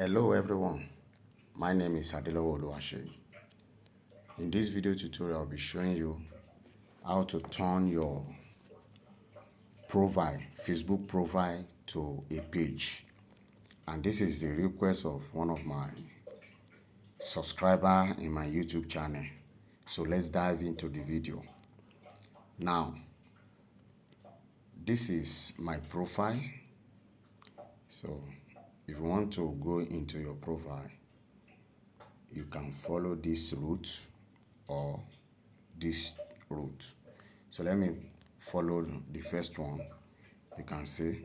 Hello everyone, my name is Adelowo Oluwaseyi. In this video tutorial, I'll be showing you how to turn your profile, Facebook profile to a page. And this is the request of one of my subscribers in my YouTube channel. So let's dive into the video. Now, this is my profile. So if you want to go into your profile, you can follow this route or this route. So let me follow the first one. You can see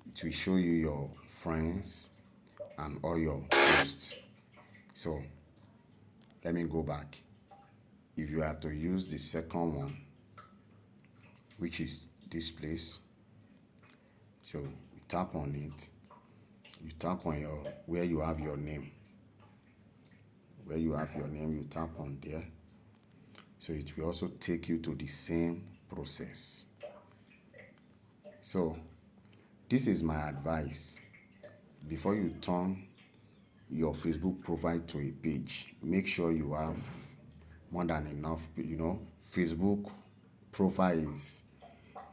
it will show you your friends and all your posts. So let me go back. If you are to use the second one, which is this place, so you tap on it. You tap on your where you have your name. Where you have your name, you tap on there. So it will also take you to the same process. So this is my advice. Before you turn your Facebook profile to a page, make sure you have more than enough. Facebook profile is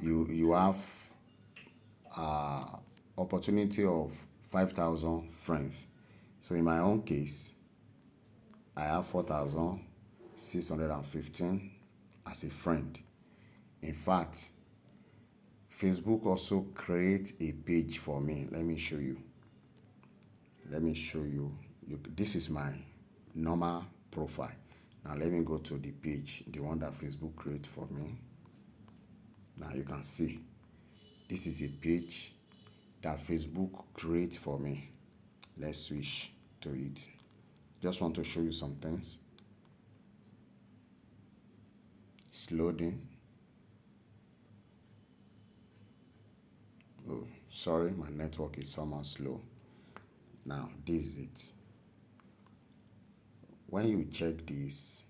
you have opportunity of 5,000 friends. So in my own case, I have 4,615 as a friend. In fact, Facebook also creates a page for me. Let me show you. This is my normal profile. Now let me go to the page, the one that Facebook creates for me. Now you can see this is a page that Facebook creates for me. Let's switch to it. Just want to show you some things. It's loading. Oh, sorry, my network is somehow slow. Now this is it. When you check this,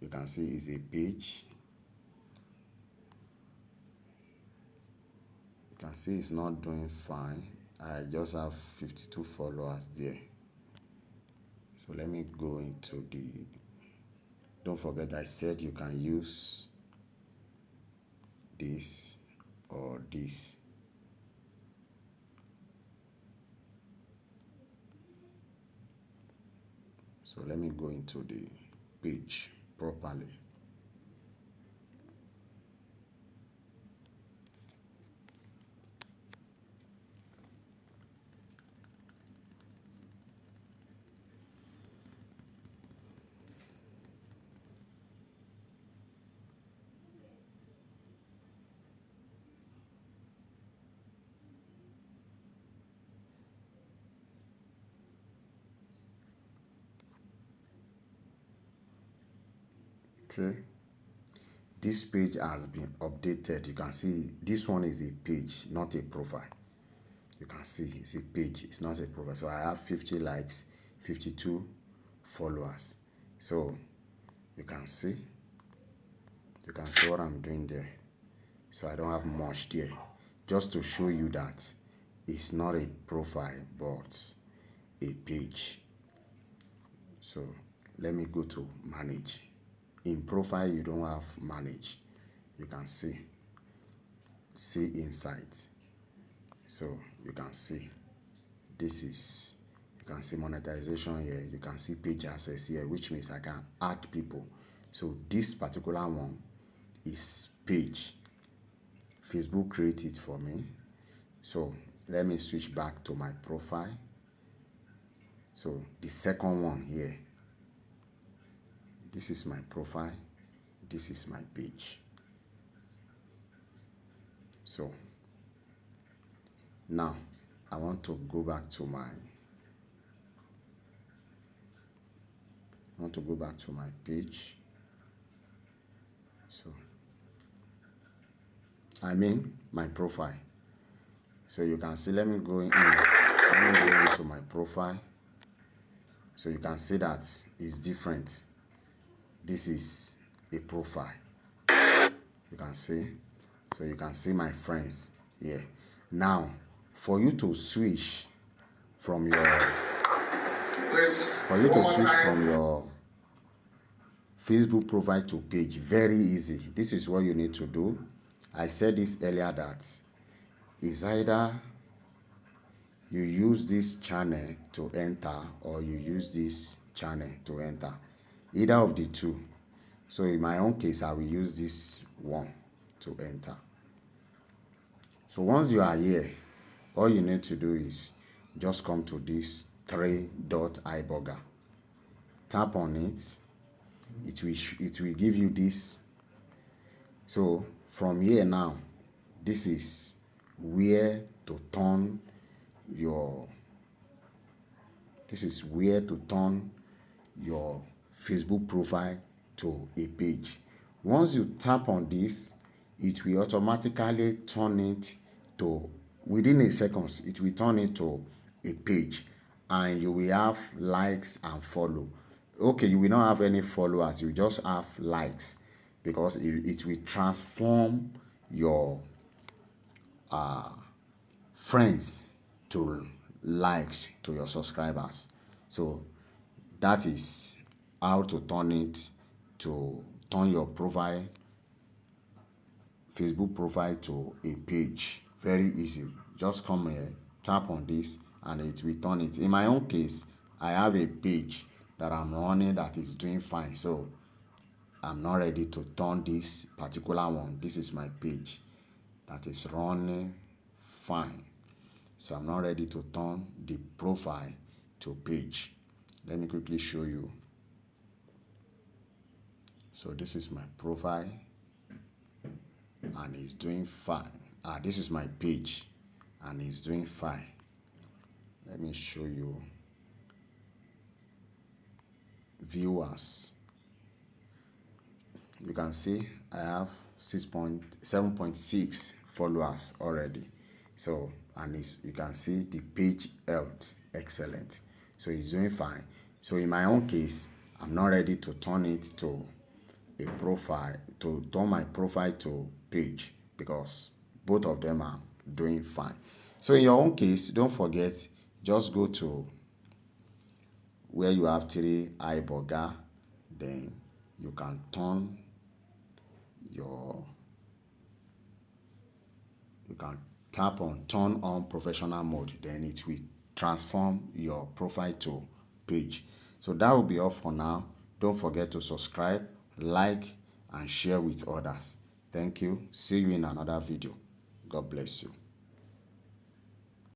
you can see it's a page. You can see it's not doing fine. I just have 52 followers there. So let me go into the, don't forget I said you can use this or this. So let me go into the page properly. Okay. This page has been updated. You can see this one is a page, not a profile. You can see it's a page, it's not a profile. So I have 50 likes, 52 followers. So you can see what I'm doing there. So I don't have much there. Just to show you that it's not a profile but a page. So let me go to manage. In profile you don't have manage. You can see insight. So you can see this is, you can see monetization here. You can see page access here, which means I can add people. So this particular one is page. Facebook created it for me. So let me switch back to my profile. So the second one here, this is my profile, this is my page. So now I want to go back to my page. So I mean my profile. So you can see, let me go into my profile. So you can see that it's different. This is a profile. You can see. So you can see my friends here. Now, for you to switch from your Facebook profile to page, very easy. This is what you need to do. I said this earlier, that is either you use this channel to enter or you use this channel to enter. Either of the two. So in my own case, I will use this one to enter. So once you are here, all you need to do is just come to this three-dot iBurger. Tap on it. It will give you this. So from here now, this is where to turn your Facebook profile to a page. Once you tap on this, it will automatically turn it to, within a second, it will turn it to a page, and you will have likes and follow. Okay, you will not have any followers, you just have likes, because it will transform your friends to likes to your subscribers. So that is how to turn your profile, Facebook profile, to a page. Very easy. Just come here, tap on this, and it will turn it. In my own case, I have a page that I'm running that is doing fine, so I'm not ready to turn this particular one. This is my page that is running fine, so I'm not ready to turn the profile to page. Let me quickly show you. So this is my profile and it's doing fine. This is my page and it's doing fine. Let me show you viewers. You can see I have 7.6 followers already. So, and you can see the page health excellent. So it's doing fine. So in my own case, I'm not ready to turn it to a profile, to turn my profile to page, because both of them are doing fine. So in your own case, don't forget, just go to where you have three iBurger, then you can tap on turn on professional mode, then it will transform your profile to page. So that will be all for now. Don't forget to subscribe, like, and share with others. Thank you. See you in another video. God bless you.